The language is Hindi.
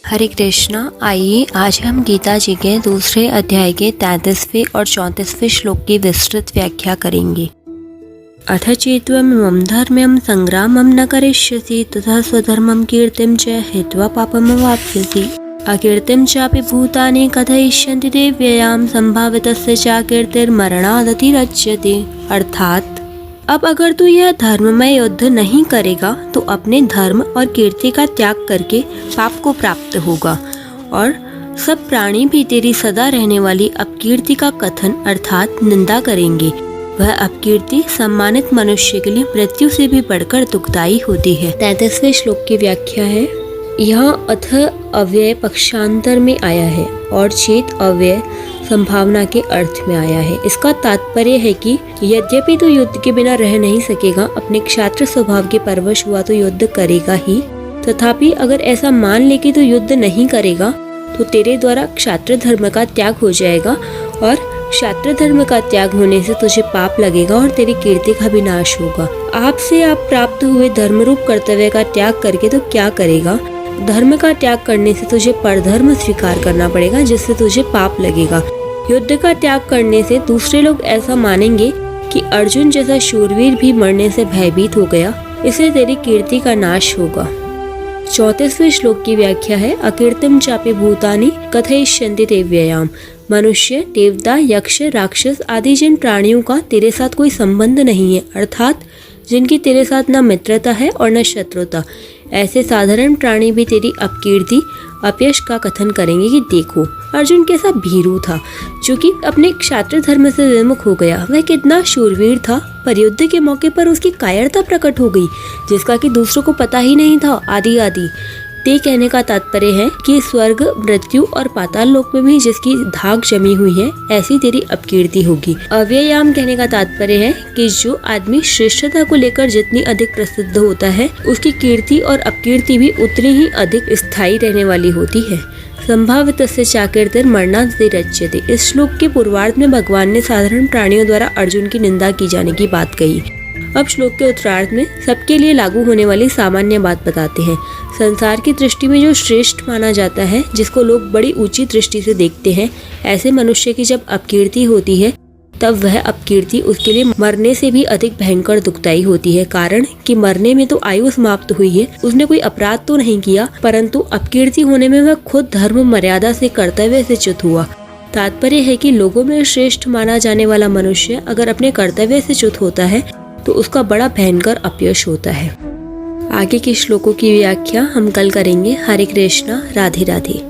हरे कृष्णा। आइए आज हम गीता जी के दूसरे अध्याय के 33वें और 34वें श्लोक की विस्तृत व्याख्या करेंगे। अथ चेत्त्वमिमं धर्म्यं संग्रामं न करिष्यसि तथा स्वधर्मं कीर्तिं च हित्वा पापमवाप्स्यसि। अकीर्तिं चापि भूतानि कथयिष्यन्ति ते व्ययां संभावितस्य च कीर्तिर्मरणादतिरच्यते। अर्थात अब अगर तू यह धर्ममय युद्ध नहीं करेगा तो अपने धर्म और कीर्ति का त्याग करके पाप को प्राप्त होगा और सब प्राणी भी तेरी सदा रहने वाली अपकीर्ति का कथन अर्थात निंदा करेंगे। वह अपकीर्ति सम्मानित मनुष्य के लिए मृत्यु से भी बढ़कर दुखदायी होती है। 33वें श्लोक की व्याख्या है। यह अथ अव्यय पक्षांतर में आया है और चेत अव्यय संभावना के अर्थ में आया है। इसका तात्पर्य है कि यद्यपि तू युद्ध के बिना रह नहीं सकेगा, अपने क्षात्र स्वभाव के परवश हुआ तो युद्ध करेगा ही, तथापि अगर ऐसा मान ले कि तू युद्ध नहीं करेगा तो तेरे द्वारा क्षात्र धर्म का त्याग हो जाएगा और क्षात्र धर्म का त्याग होने से तुझे पाप लगेगा और तेरी कीर्ति का भी नाश होगा। आपसे आप प्राप्त हुए धर्मरूप कर्तव्य का त्याग करके तो क्या करेगा? धर्म का त्याग करने से तुझे परधर्म स्वीकार करना पड़ेगा जिससे तुझे पाप लगेगा। युद्ध का त्याग करने से दूसरे लोग ऐसा मानेंगे कि अर्जुन जैसा शूरवीर भी मरने से भयभीत हो गया, इससे तेरी कीर्ति का नाश होगा। 34वें श्लोक की व्याख्या है। अकीर्तिम चापि भूतानि कथयिष्यन्ति ते व्ययाम। मनुष्य, देवता, यक्ष, राक्षस आदि जिन प्राणियों का तेरे साथ कोई संबंध नहीं है, अर्थात जिनकी तेरे साथ न मित्रता है और न शत्रुता, ऐसे साधारण प्राणी भी तेरी अपकीर्ति अपयश का कथन करेंगे कि देखो अर्जुन कैसा भीरू था जो कि अपने क्षात्र धर्म से विमुख हो गया। वह कितना शूरवीर था, पर युद्ध के मौके पर उसकी कायरता प्रकट हो गई जिसका कि दूसरों को पता ही नहीं था, आदि आदि। ते कहने का तात्पर्य है कि स्वर्ग, मृत्यु और पाताल लोक में भी जिसकी धाक जमी हुई है ऐसी तेरी अपकीर्ति होगी। अव्ययाम कहने का तात्पर्य है कि जो आदमी श्रेष्ठता को लेकर जितनी अधिक प्रसिद्ध होता है उसकी कीर्ति और अपकीर्ति भी उतनी ही अधिक स्थायी रहने वाली होती है। संभावितस्य च कीर्तिर्मरणादतिरच्यते। इस श्लोक के पूर्वार्ध में भगवान ने साधारण प्राणियों द्वारा अर्जुन की निंदा की जाने की बात कही। अब श्लोक के उत्तरार्ध में सबके लिए लागू होने वाली सामान्य बात बताते हैं। संसार की दृष्टि में जो श्रेष्ठ माना जाता है, जिसको लोग बड़ी ऊंची दृष्टि से देखते हैं, ऐसे मनुष्य की जब अपकीर्ति होती है तब वह अपकीर्ति उसके लिए मरने से भी अधिक भयंकर दुखदायी होती है। कारण कि मरने में तो आयु समाप्त हुई है, उसने कोई अपराध तो नहीं किया, परंतु अपकीर्ति होने में वह खुद धर्म मर्यादा से कर्तव्य से च्युत हुआ। तात्पर्य है कि लोगों में श्रेष्ठ माना जाने वाला मनुष्य अगर अपने कर्तव्य से च्युत होता है तो उसका बड़ा भयंकर अपयश होता है। आगे के श्लोकों की व्याख्या हम कल करेंगे। हरे कृष्णा, राधे राधे।